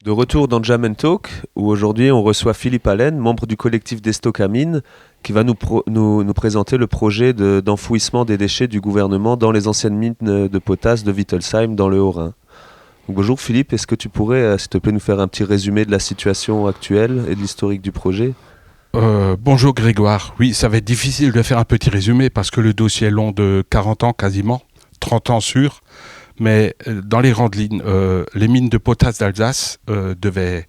De retour dans Jam Talk, où aujourd'hui on reçoit Philippe Allen, membre du collectif des stocks à mines, qui va nous présenter le projet d'enfouissement des déchets du gouvernement dans les anciennes mines de potasse de Wittelsheim dans le Haut-Rhin. Donc bonjour Philippe, est-ce que tu pourrais, s'il te plaît, nous faire un petit résumé de la situation actuelle et de l'historique du projet? Bonjour Grégoire. Oui, ça va être difficile de faire un petit résumé parce que le dossier est long de 40 ans quasiment, 30 ans sûr. Mais dans les grandes lignes, les mines de potasse d'Alsace devaient,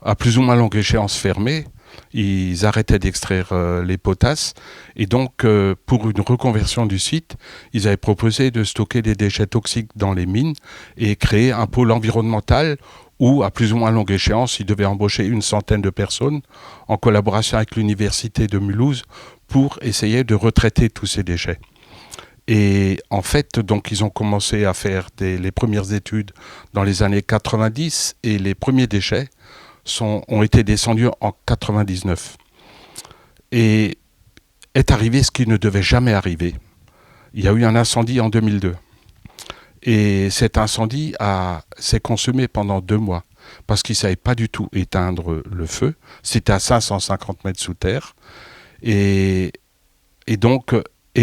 à plus ou moins longue échéance, fermer. Ils arrêtaient d'extraire les potasses. Et donc, pour une reconversion du site, ils avaient proposé de stocker des déchets toxiques dans les mines et créer un pôle environnemental où, à plus ou moins longue échéance, ils devaient embaucher une centaine de personnes en collaboration avec l'université de Mulhouse pour essayer de retraiter tous ces déchets. Et en fait, donc, ils ont commencé à faire les premières études dans les années 90 et les premiers déchets ont été descendus en 99. Et est arrivé ce qui ne devait jamais arriver. Il y a eu un incendie en 2002. Et cet incendie s'est consumé pendant 2 mois parce qu'ils ne savaient pas du tout éteindre le feu. C'était à 550 mètres sous terre. Et, et donc,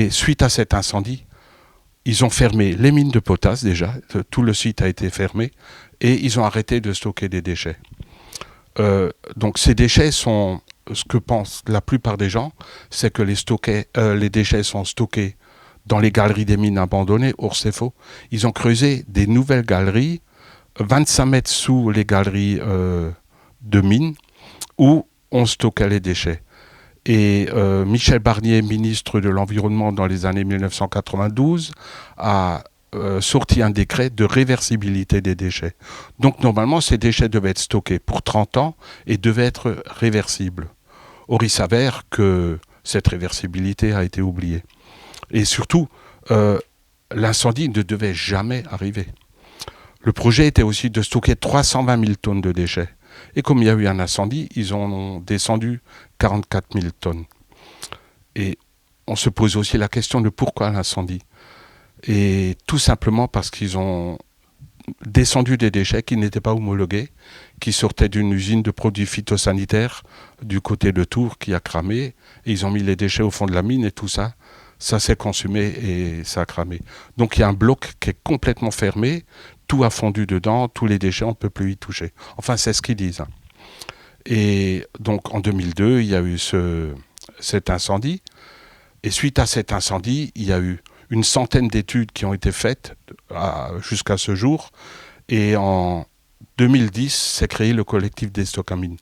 suite à cet incendie, ils ont fermé les mines de potasse déjà, tout le site a été fermé, et ils ont arrêté de stocker des déchets. Donc ces déchets sont, ce que pensent la plupart des gens, c'est que les déchets sont stockés dans les galeries des mines abandonnées. Or c'est faux. Ils ont creusé des nouvelles galeries, 25 mètres sous les galeries de mines, où on stockait les déchets. Et Michel Barnier, ministre de l'Environnement dans les années 1992, a sorti un décret de réversibilité des déchets. Donc normalement, ces déchets devaient être stockés pour 30 ans et devaient être réversibles. Or, il s'avère que cette réversibilité a été oubliée. Et surtout, l'incendie ne devait jamais arriver. Le projet était aussi de stocker 320 000 tonnes de déchets. Et comme il y a eu un incendie, ils ont descendu 44 000 tonnes. Et on se pose aussi la question de pourquoi l'incendie. Et tout simplement parce qu'ils ont descendu des déchets qui n'étaient pas homologués, qui sortaient d'une usine de produits phytosanitaires du côté de Tours qui a cramé. Et ils ont mis les déchets au fond de la mine et tout ça, ça s'est consumé et ça a cramé. Donc il y a un bloc qui est complètement fermé, tout a fondu dedans, tous les déchets, on ne peut plus y toucher. Enfin, c'est ce qu'ils disent. Et donc en 2002, il y a eu cet incendie. Et suite à cet incendie, il y a eu une centaine d'études qui ont été faites jusqu'à ce jour. Et en 2010, s'est créé le collectif des stocks à mines.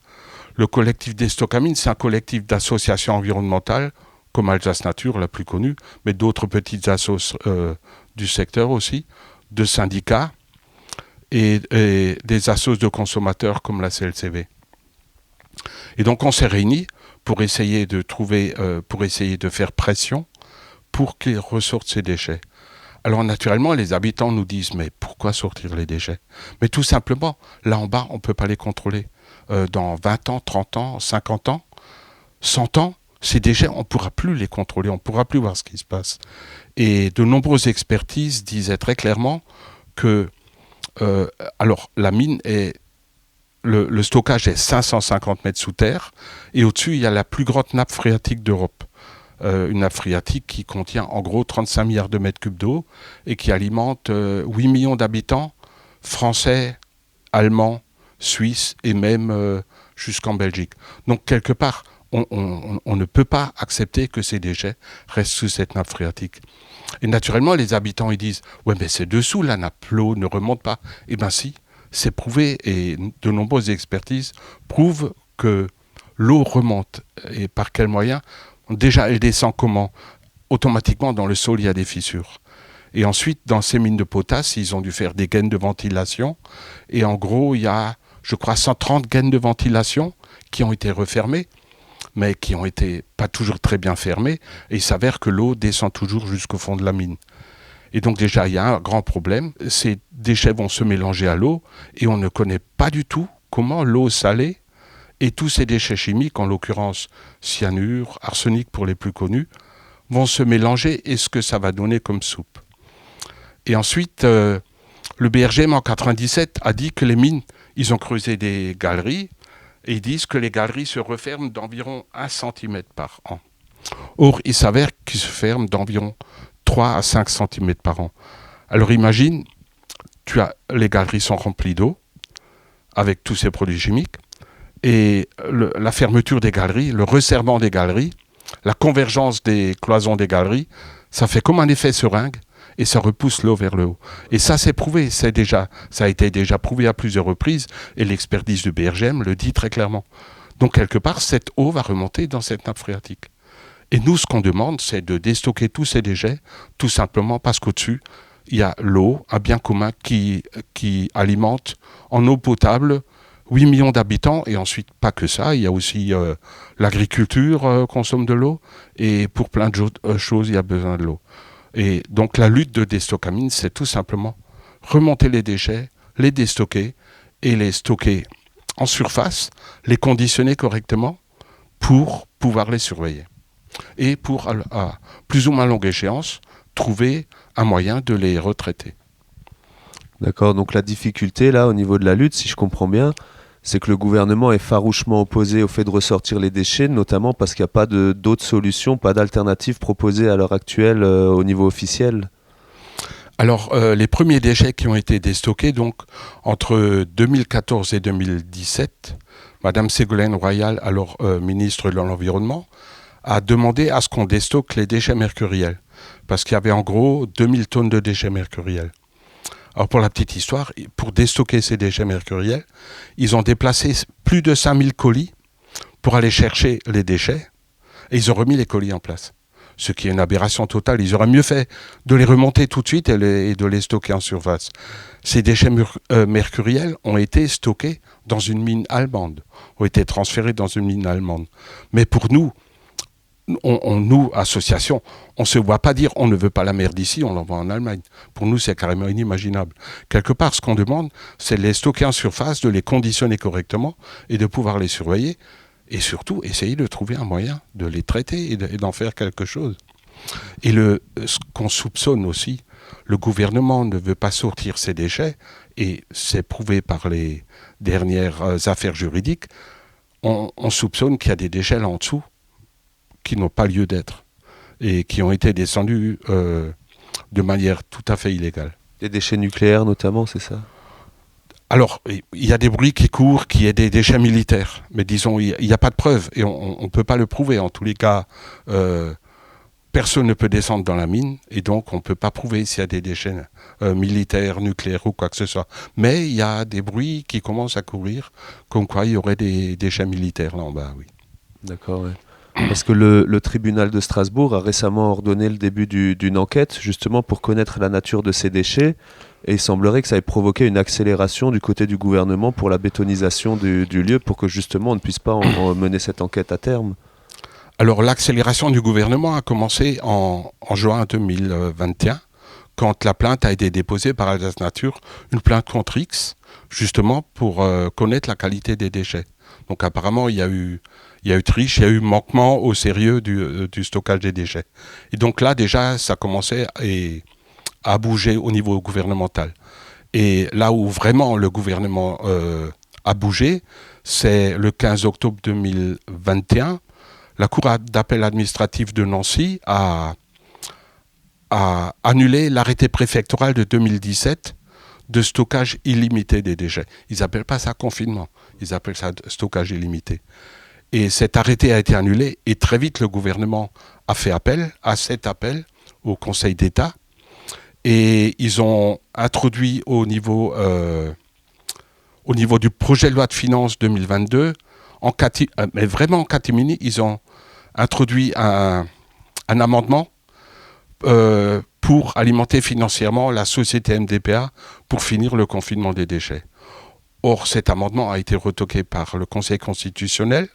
Le collectif des stocks à mines, c'est un collectif d'associations environnementales, comme Alsace Nature, la plus connue, mais d'autres petites assos du secteur aussi, de syndicats et des assos de consommateurs comme la CLCV. Et donc on s'est réunis pour essayer de faire pression pour qu'ils ressortent ces déchets. Alors naturellement, les habitants nous disent « mais pourquoi sortir les déchets ?» Mais tout simplement, là en bas, on ne peut pas les contrôler. Dans 20 ans, 30 ans, 50 ans, 100 ans, ces déchets, on ne pourra plus les contrôler, on ne pourra plus voir ce qui se passe. Et de nombreuses expertises disaient très clairement que alors la mine est le stockage est 550 mètres sous terre et au-dessus il y a la plus grande nappe phréatique d'Europe. Une nappe phréatique qui contient en gros 35 milliards de mètres cubes d'eau et qui alimente 8 millions d'habitants, français, allemands, suisses et même jusqu'en Belgique. Donc quelque part, on ne peut pas accepter que ces déchets restent sous cette nappe phréatique. Et naturellement, les habitants ils disent « ouais mais c'est dessous la nappe, l'eau ne remonte pas ». Eh bien si, c'est prouvé et de nombreuses expertises prouvent que l'eau remonte. Et par quel moyen ? Déjà, elle descend comment ? Automatiquement, dans le sol, il y a des fissures. Et ensuite, dans ces mines de potasse, ils ont dû faire des gaines de ventilation. Et en gros, il y a, je crois, 130 gaines de ventilation qui ont été refermées, mais qui ont été pas toujours très bien fermées. Et il s'avère que l'eau descend toujours jusqu'au fond de la mine. Et donc déjà, il y a un grand problème. Ces déchets vont se mélanger à l'eau et on ne connaît pas du tout comment l'eau salée et tous ces déchets chimiques, en l'occurrence cyanure, arsenic pour les plus connus, vont se mélanger et ce que ça va donner comme soupe. Et ensuite, le BRGM en 97 a dit que les mines, Ils ont creusé des galeries et ils disent que les galeries se referment d'environ 1 cm par an. Or, il s'avère qu'ils se ferment d'environ 3 à 5 cm par an. Alors imagine, les galeries sont remplies d'eau avec tous ces produits chimiques et la fermeture des galeries, le resserrement des galeries, la convergence des cloisons des galeries, ça fait comme un effet seringue et ça repousse l'eau vers le haut. Et ça, c'est prouvé, ça a été déjà prouvé à plusieurs reprises et l'expertise du BRGM le dit très clairement. Donc quelque part, cette eau va remonter dans cette nappe phréatique. Et nous, ce qu'on demande, c'est de déstocker tous ces déchets, tout simplement parce qu'au-dessus, il y a l'eau, un bien commun qui alimente en eau potable 8 millions d'habitants, et ensuite, pas que ça, il y a aussi l'agriculture consomme de l'eau, et pour plein de choses, il y a besoin de l'eau. Et donc la lutte de Destocamine, c'est tout simplement remonter les déchets, les déstocker, et les stocker en surface, les conditionner correctement pour pouvoir les surveiller. Et pour, à plus ou moins longue échéance, trouver un moyen de les retraiter. D'accord, donc la difficulté là au niveau de la lutte, si je comprends bien, c'est que le gouvernement est farouchement opposé au fait de ressortir les déchets, notamment parce qu'il n'y a pas d'autres solutions, pas d'alternatives proposées à l'heure actuelle au niveau officiel. Alors, les premiers déchets qui ont été déstockés, donc entre 2014 et 2017, Madame Ségolène Royal, alors ministre de l'Environnement, a demandé à ce qu'on déstocke les déchets mercuriels, parce qu'il y avait en gros 2000 tonnes de déchets mercuriels. Alors pour la petite histoire, pour déstocker ces déchets mercuriels, ils ont déplacé plus de 5000 colis pour aller chercher les déchets, et ils ont remis les colis en place. Ce qui est une aberration totale. Ils auraient mieux fait de les remonter tout de suite et de les stocker en surface. Ces déchets mercuriels ont été stockés dans une mine allemande, ont été transférés dans une mine allemande. Mais pour nous, nous, association, on ne se voit pas dire on ne veut pas la mer d'ici, on l'envoie en Allemagne. Pour nous, c'est carrément inimaginable. Quelque part, ce qu'on demande, c'est de les stocker en surface, de les conditionner correctement et de pouvoir les surveiller. Et surtout, essayer de trouver un moyen de les traiter et d'en faire quelque chose. Et ce qu'on soupçonne aussi, le gouvernement ne veut pas sortir ces déchets, et c'est prouvé par les dernières affaires juridiques, on soupçonne qu'il y a des déchets là en dessous qui n'ont pas lieu d'être et qui ont été descendus de manière tout à fait illégale. Des déchets nucléaires notamment, c'est ça ? Alors, il y a des bruits qui courent, qui est des déchets militaires. Mais disons, il n'y a pas de preuve et on ne peut pas le prouver. En tous les cas, personne ne peut descendre dans la mine et donc on ne peut pas prouver s'il y a des déchets militaires, nucléaires ou quoi que ce soit. Mais il y a des bruits qui commencent à courir, comme quoi il y aurait des déchets militaires là en bas, oui. D'accord, ouais. Parce que le tribunal de Strasbourg a récemment ordonné le début d'une enquête justement pour connaître la nature de ces déchets, et il semblerait que ça ait provoqué une accélération du côté du gouvernement pour la bétonisation du lieu, pour que justement on ne puisse pas en mener cette enquête à terme. Alors l'accélération du gouvernement a commencé en juin 2021, quand la plainte a été déposée par Alsace Nature, une plainte contre X, justement pour connaître la qualité des déchets. Donc apparemment il y a eu triche, il y a eu manquement au sérieux du stockage des déchets. Et donc là déjà ça commençait à bouger au niveau gouvernemental. Et là où vraiment le gouvernement a bougé, c'est le 15 octobre 2021, la Cour d'appel administrative de Nancy a annulé l'arrêté préfectoral de 2017 de stockage illimité des déchets. Ils n'appellent pas ça confinement, ils appellent ça stockage illimité. Et cet arrêté a été annulé et très vite le gouvernement a fait appel à cet appel au Conseil d'État et ils ont introduit au niveau du projet de loi de finances 2022, mais vraiment en catimini, ils ont introduit un amendement pour alimenter financièrement la société MDPA pour finir le confinement des déchets. Or, cet amendement a été retoqué par le Conseil constitutionnel.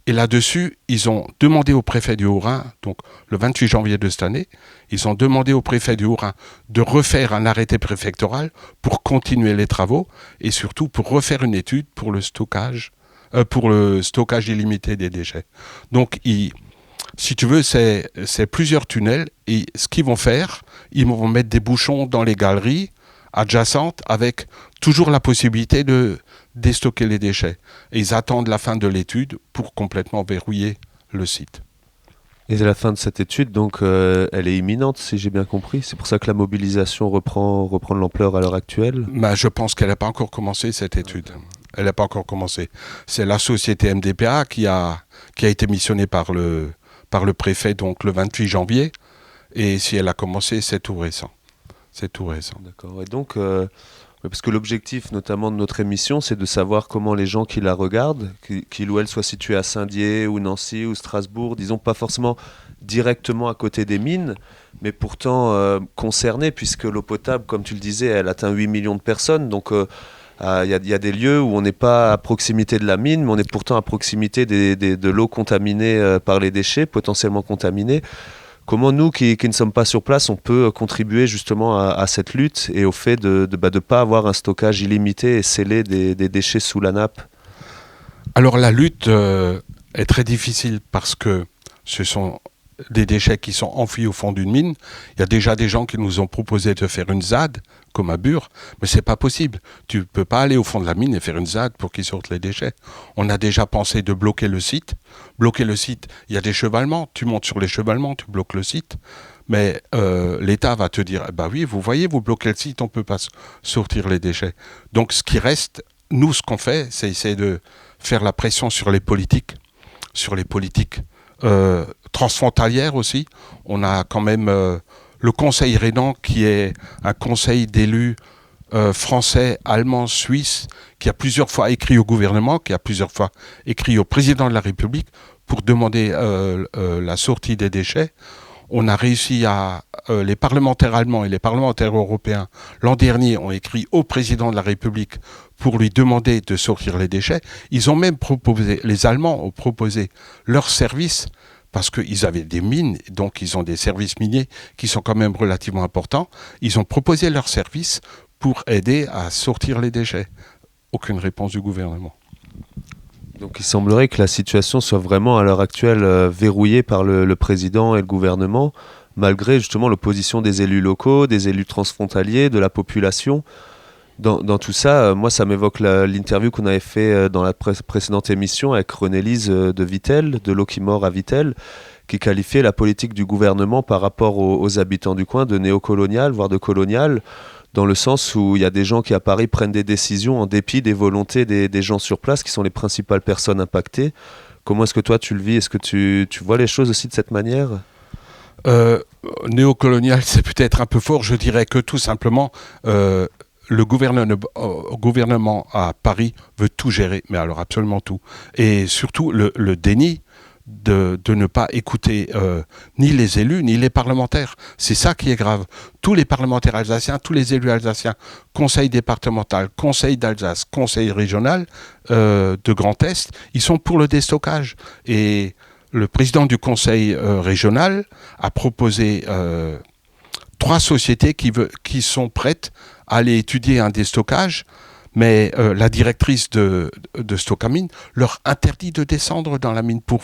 Et là-dessus, ils ont demandé au préfet du Haut-Rhin, donc le 28 janvier de cette année, ils ont demandé au préfet du Haut-Rhin de refaire un arrêté préfectoral pour continuer les travaux et surtout pour refaire une étude pour le stockage illimité des déchets. Donc, si tu veux, c'est plusieurs tunnels et ce qu'ils vont faire, ils vont mettre des bouchons dans les galeries adjacentes avec toujours la possibilité de déstocker les déchets. Et ils attendent la fin de l'étude pour complètement verrouiller le site. Et la fin de cette étude, donc, elle est imminente, si j'ai bien compris. C'est pour ça que la mobilisation reprend de l'ampleur à l'heure actuelle. Je pense qu'elle n'a pas encore commencé, cette étude. Elle n'a pas encore commencé. C'est la société MDPA qui a été missionnée par le préfet donc le 28 janvier. Et si elle a commencé, c'est tout récent. C'est tout récent. D'accord. Et donc, parce que l'objectif notamment de notre émission, c'est de savoir comment les gens qui la regardent, qu'ils ou elles soient situés à Saint-Dié ou Nancy ou Strasbourg, disons pas forcément directement à côté des mines, mais pourtant concernés, puisque l'eau potable, comme tu le disais, elle atteint 8 millions de personnes. Donc, il y a des lieux où on n'est pas à proximité de la mine, mais on est pourtant à proximité de l'eau contaminée par les déchets, potentiellement contaminée. Comment nous, qui ne sommes pas sur place, on peut contribuer justement à cette lutte et au fait de ne pas avoir un stockage illimité et scellé des déchets sous la nappe? Alors la lutte est très difficile parce que ce sont des déchets qui sont enfouis au fond d'une mine. Il y a déjà des gens qui nous ont proposé de faire une ZAD, comme à Bure, mais c'est pas possible. Tu ne peux pas aller au fond de la mine et faire une ZAD pour qu'ils sortent les déchets. On a déjà pensé de bloquer le site. Bloquer le site, il y a des chevalements. Tu montes sur les chevalements, tu bloques le site. Mais l'État va te dire, bah oui, vous voyez, vous bloquez le site, on ne peut pas sortir les déchets. Donc ce qui reste, nous, ce qu'on fait, c'est essayer de faire la pression sur les politiques transfrontalières aussi. On a quand même le Conseil Rhénan, qui est un conseil d'élus français, allemands, suisses, qui a plusieurs fois écrit au gouvernement, qui a plusieurs fois écrit au président de la République pour demander la sortie des déchets. On a réussi les parlementaires allemands et les parlementaires européens, l'an dernier, ont écrit au président de la République pour lui demander de sortir les déchets. Ils ont même proposé, les Allemands ont proposé leurs services, parce qu'ils avaient des mines, donc ils ont des services miniers qui sont quand même relativement importants. Ils ont proposé leurs services pour aider à sortir les déchets. Aucune réponse du gouvernement. Donc il semblerait que la situation soit vraiment à l'heure actuelle verrouillée par le président et le gouvernement, malgré justement l'opposition des élus locaux, des élus transfrontaliers, de la population. Dans tout ça, moi ça m'évoque l'interview qu'on avait fait dans la précédente émission avec René-Lise de Vittel, de l'eau qui mord à Vittel, qui qualifiait la politique du gouvernement par rapport aux habitants du coin de néocolonial, voire de colonial, dans le sens où il y a des gens qui à Paris prennent des décisions en dépit des volontés des gens sur place, qui sont les principales personnes impactées. Comment est-ce que toi tu le vis? Est-ce que tu vois les choses aussi de cette manière? Néocolonial, c'est peut-être un peu fort. Je dirais que tout simplement, le gouvernement à Paris veut tout gérer, mais alors absolument tout. Et surtout le déni de ne pas écouter ni les élus, ni les parlementaires. C'est ça qui est grave. Tous les parlementaires alsaciens, tous les élus alsaciens, conseil départemental, conseil d'Alsace, conseil régional de Grand Est, ils sont pour le déstockage. Et le président du conseil régional a proposé 3 sociétés qui sont prêtes à aller étudier un déstockage, mais la directrice de Stocamine leur interdit de descendre dans la mine pour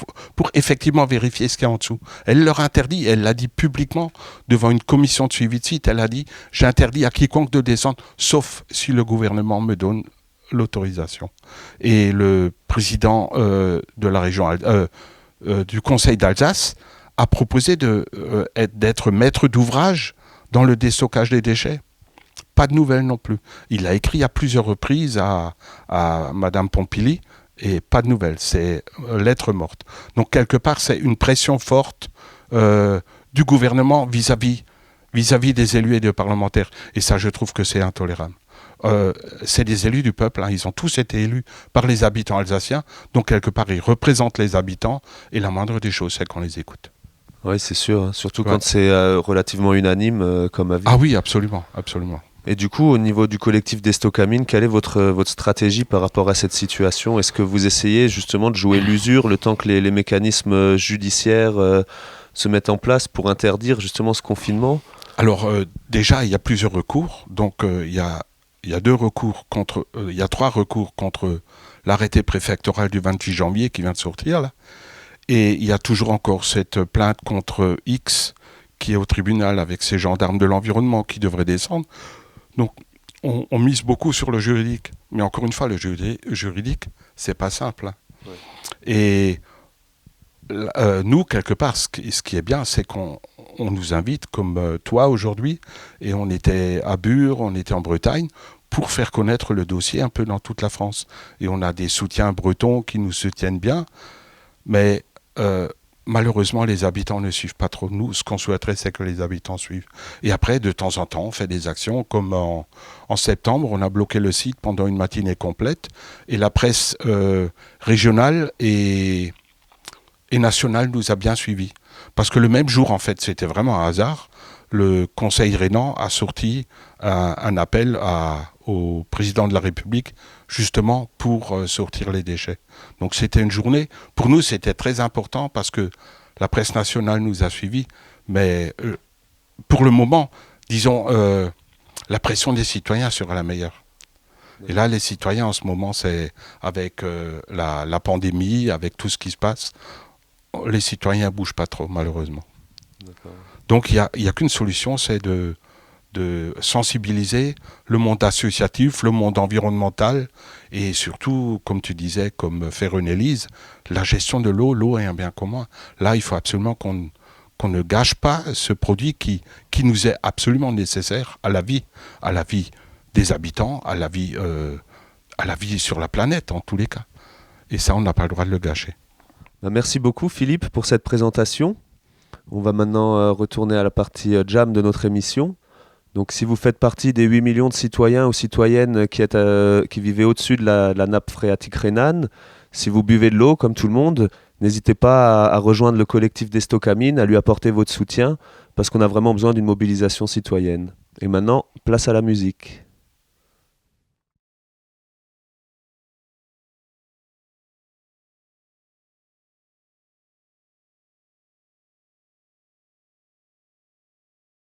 effectivement vérifier ce qu'il y a en dessous. Elle leur interdit, elle l'a dit publiquement devant une commission de suivi de site, elle a dit « J'interdis à quiconque de descendre, sauf si le gouvernement me donne l'autorisation ». Et le président de la région du conseil d'Alsace a proposé d'être maître d'ouvrage dans le déstockage des déchets. Pas de nouvelles non plus. Il a écrit à plusieurs reprises à Madame Pompili et pas de nouvelles. C'est lettre morte. Donc quelque part, c'est une pression forte du gouvernement vis-à-vis des élus et des parlementaires. Et ça, je trouve que c'est intolérable. C'est des élus du peuple, hein. Ils ont tous été élus par les habitants alsaciens. Donc quelque part, ils représentent les habitants. Et la moindre des choses, c'est qu'on les écoute. Oui, c'est sûr. Hein. Surtout quand c'est relativement unanime comme avis. Ah oui, absolument, absolument. Et du coup, au niveau du collectif des Stocamines, quelle est votre stratégie par rapport à cette situation? Est-ce que vous essayez justement de jouer l'usure le temps que les mécanismes judiciaires se mettent en place pour interdire justement ce confinement? Alors déjà, il y a plusieurs recours. Donc il y a 3 recours contre l'arrêté préfectoral du 28 janvier qui vient de sortir là. Et il y a toujours encore cette plainte contre X qui est au tribunal avec ces gendarmes de l'environnement qui devraient descendre. Donc on mise beaucoup sur le juridique. Mais encore une fois, le juridique, c'est pas simple. Hein. Ouais. Et nous, quelque part, ce qui est bien, c'est qu'on nous invite, comme toi aujourd'hui, et on était à Bure, on était en Bretagne, pour faire connaître le dossier un peu dans toute la France. Et on a des soutiens bretons qui nous soutiennent bien, mais malheureusement, les habitants ne suivent pas trop. Nous, ce qu'on souhaiterait, c'est que les habitants suivent. Et après, de temps en temps, on fait des actions, comme en septembre, on a bloqué le site pendant une matinée complète, et la presse régionale et nationale nous a bien suivis. Parce que le même jour, en fait, c'était vraiment un hasard, le Conseil rhénan a sorti un appel au président de la République, justement pour sortir les déchets. Donc c'était une journée, pour nous c'était très important parce que la presse nationale nous a suivis, mais pour le moment, disons, la pression des citoyens sera la meilleure. Et là, les citoyens en ce moment, c'est avec la pandémie, avec tout ce qui se passe, les citoyens ne bougent pas trop, malheureusement. D'accord. Donc il n'y a qu'une solution, c'est de sensibiliser le monde associatif, le monde environnemental et surtout, comme tu disais, comme fait René Lise, la gestion de l'eau est un bien commun. Là, il faut absolument qu'on ne gâche pas ce produit qui nous est absolument nécessaire à la vie des habitants, à la vie sur la planète en tous les cas. Et ça, on n'a pas le droit de le gâcher. Merci beaucoup Philippe pour cette présentation. On va maintenant retourner à la partie jam de notre émission. Donc si vous faites partie des 8 millions de citoyens ou citoyennes qui vivaient au-dessus de la nappe phréatique rhénane, si vous buvez de l'eau comme tout le monde, n'hésitez pas à rejoindre le collectif d'Estocamine, à lui apporter votre soutien, parce qu'on a vraiment besoin d'une mobilisation citoyenne. Et maintenant, place à la musique.